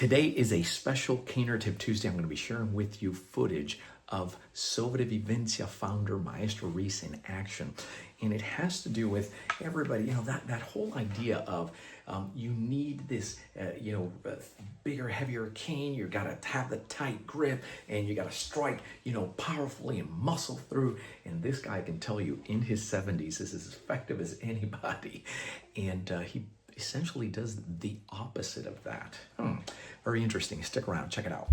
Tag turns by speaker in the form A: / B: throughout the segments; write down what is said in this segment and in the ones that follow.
A: Today is a special Caner Tip Tuesday. I'm going to be sharing with you footage of Sobrevivencia founder Maestro Ruiz in action. And it has to do with everybody, that whole idea of you need this, bigger, heavier cane. You got to have the tight grip and you got to strike, powerfully and muscle through. And this guy can tell you in his 70s is as effective as anybody. And he essentially does the opposite of that. Very interesting. Stick around. Check it out.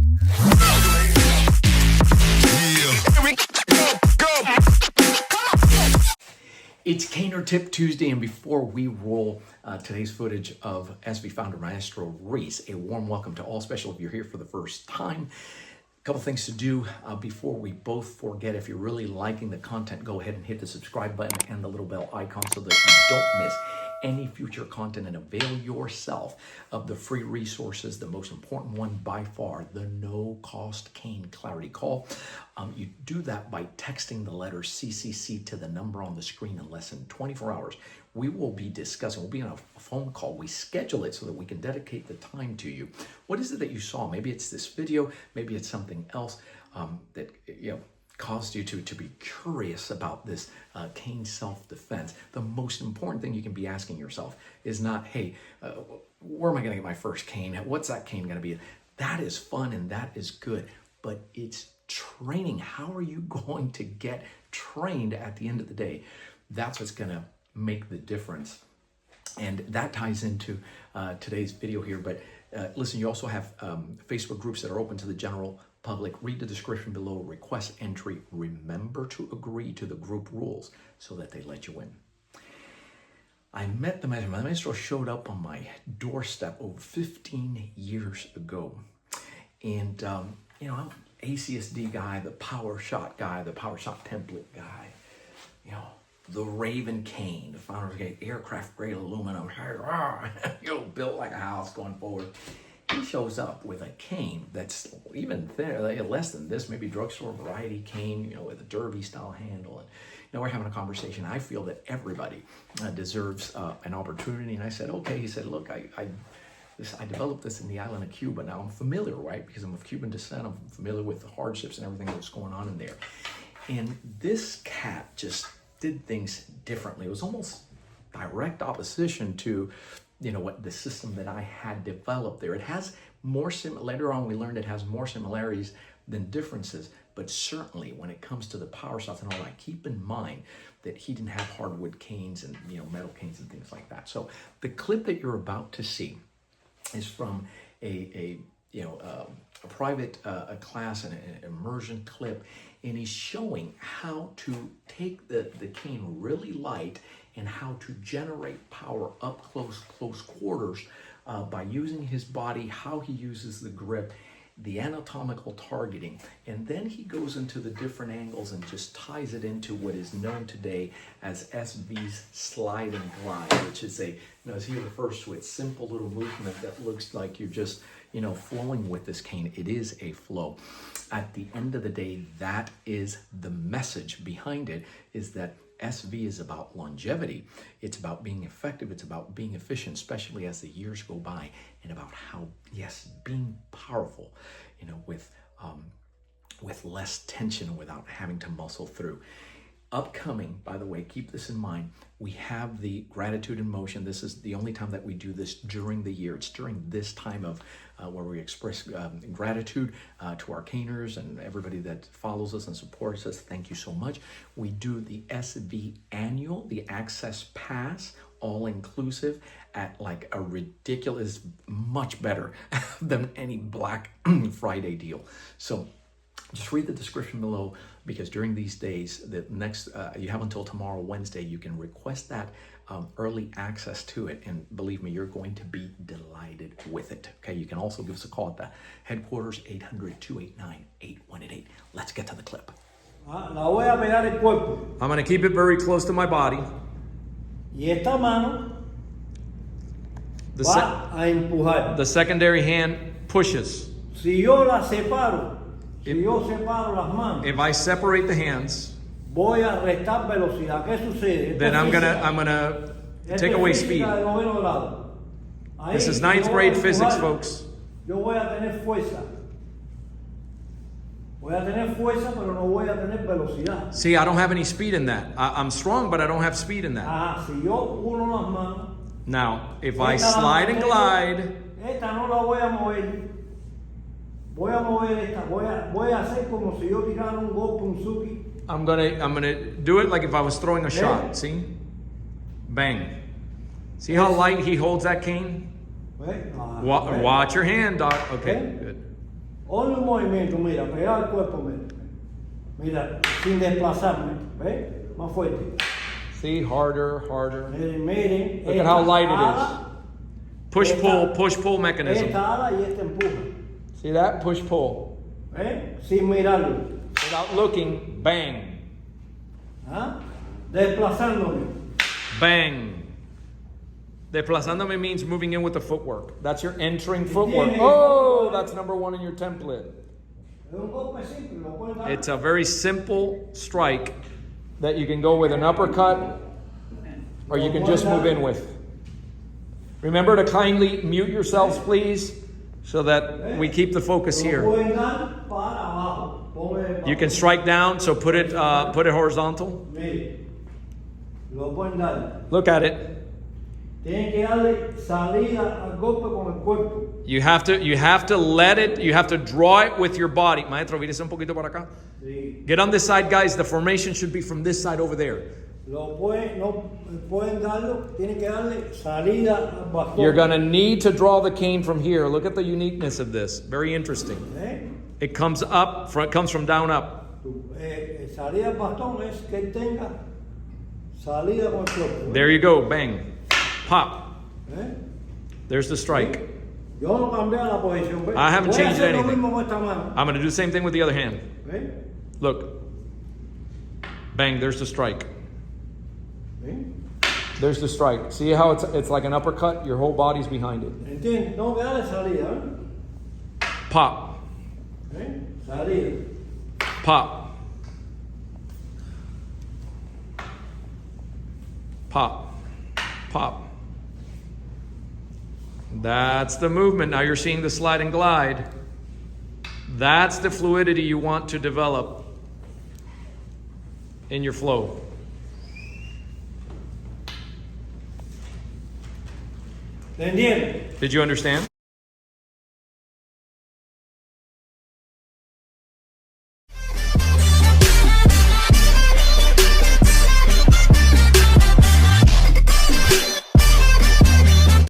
A: It's Caner Tip Tuesday, and before we roll today's footage of SV founder Maestro Ruiz, a warm welcome to all, special if you're here for the first time. A couple things to do before we both forget. If you're really liking the content, go ahead and hit the subscribe button and the little bell icon so that you don't miss any future content, and avail yourself of the free resources. The most important one by far, the no-cost cane clarity call. You do that by texting the letter CCC to the number on the screen in less than 24 hours. We will be discussing, we'll be on a phone call. We schedule it so that we can dedicate the time to you. What is it that you saw? Maybe it's this video, maybe it's something else that, caused you to be curious about this cane self-defense. The most important thing you can be asking yourself is not, hey, where am I going to get my first cane? What's that cane going to be? That is fun and that is good, but it's training. How are you going to get trained at the end of the day? That's what's going to make the difference. And that ties into today's video here. But listen, you also have Facebook groups that are open to the general public. Read the description below, request entry. Remember to agree to the group rules so that they let you in. I met the maestro. My maestro showed up on my doorstep over 15 years ago. And, I'm ACSD guy, the power shot guy, the power shot template guy, the Raven cane, the founder of aircraft grade aluminum, built like a house going forward. He shows up with a cane that's even thinner, less than this, maybe drugstore variety cane, with a derby style handle. And we're having a conversation. I feel that everybody deserves an opportunity. And I said, okay. He said, look, I developed this in the island of Cuba. Now I'm familiar, right? Because I'm of Cuban descent. I'm familiar with the hardships and everything that's going on in there. And this cat just did things differently. It was almost direct opposition to what the system that I had developed there. It has more later on we learned it has more similarities than differences, but certainly when it comes to the power shots and all that, keep in mind that he didn't have hardwood canes and metal canes and things like that. So the clip that you're about to see is from a private class and an immersion clip, and he's showing how to take the cane really light and how to generate power up close quarters by using his body, how he uses the grip, the anatomical targeting, and then he goes into the different angles and just ties it into what is known today as SV's slide and glide, which is as he refers to it, simple little movement that looks like you're just flowing with this cane. It is a flow. At the end of the day, that is the message behind it, is that SV is about longevity. It's about being effective. It's about being efficient, especially as the years go by, and about how, yes, being powerful, with less tension without having to muscle through. Upcoming, by the way, keep this in mind, we have the gratitude in motion. This is the only time that we do this during the year. It's during this time of where we express gratitude to our caners and everybody that follows us and supports us. Thank you so much. We do the SV annual, the Access Pass, all inclusive at like a ridiculous, much better than any Black Friday deal. So just read the description below, because during these days, the next you have until tomorrow, Wednesday, you can request that early access to it, and believe me, you're going to be delighted with it. Okay, you can also give us a call at the headquarters, 800-289-8188. Let's get to the clip.
B: La voy a pegar el cuerpo.
A: I'm going to keep it very close to my body.
B: Y esta mano va a empujar.
A: The secondary hand pushes.
B: Si yo la separo, yo separo las manos,
A: if I separate the hands,
B: voy a restar velocidad. ¿Qué sucede?
A: then I'm gonna take away speed. This is ninth grade physics, folks.
B: yo voy a tener fuerza. Voy a tener fuerza, pero no voy a tener velocidad.
A: See, I don't have any speed in that. I'm strong, but I don't have speed in that.
B: Ajá, si yo uno las manos,
A: Now, if I
B: esta la
A: slide and
B: mantengo,
A: glide,
B: esta no la voy a mover. Voy a mover esta, voy a hacer como si yo tirara un golpe, un suki.
A: I'm gonna do it like if I was throwing a shot. See? Bang. See how light he holds that cane?
B: ¿Ves? Ah, ¿ves?
A: Watch your hand, Doc. Okay,
B: ¿Ves?
A: good.
B: Only un movimiento, mira, pegar el cuerpo, mira. Mira, sin desplazarme, ¿ves? Más fuerte.
A: See, harder.
B: Miren,
A: Look at how light it
B: ala,
A: is. Push-pull mechanism.
B: esta ala y esta empuja.
A: See that? Push-pull.
B: ¿Ves? Sin mirarlo.
A: Without looking, bang.
B: ¿Ah? Desplazándome.
A: Bang. Desplazándome means moving in with the footwork. That's your entering footwork.
B: Tiene-
A: Oh, that's number 1 in your template.
B: Es un golpe simple, lo pueden dar.
A: It's a very simple strike that you can go with an uppercut or you can just move in with. Remember to kindly mute yourselves, please, so that we keep the focus
B: Lo
A: here.
B: pueden dar para abajo. Ponme-
A: You can strike down, so put it horizontal.
B: Mire, lo pueden dar.
A: Look at it.
B: Tienen que darle salida al golpe con el cuerpo.
A: You have to let it, you have to draw it with your body. Maestro, vírese un poquito para acá.
B: Sí.
A: Get on this side, guys. The formation should be from this side over there.
B: No pueden darlo, tienen que darle salida al bastón.
A: You're going to need to draw the cane from here. Look at the uniqueness of this. Very interesting. It comes up, it comes from down up.
B: Salida al bastón es que él tenga salida con el cuerpo.
A: There you go. Bang. Pop.
B: ¿Eh?
A: There's the strike.
B: Yo no cambié la posición. ¿Ves?
A: I haven't
B: Voy a
A: changed
B: hacer lo
A: anything.
B: mismo con esta mano.
A: I'm going to do the same thing with the other hand.
B: ¿Ves?
A: Look. Bang. There's the strike.
B: ¿Ves?
A: There's the strike. See how it's like an uppercut? Your whole body's behind it.
B: ¿Entiendes? No que darle salida. ¿Eh?
A: Pop.
B: ¿Eh? Salida.
A: Pop. Pop. Pop. That's the movement. Now you're seeing the slide and glide. That's the fluidity you want to develop in your flow.
B: ¿Te entiendes?
A: Did you understand?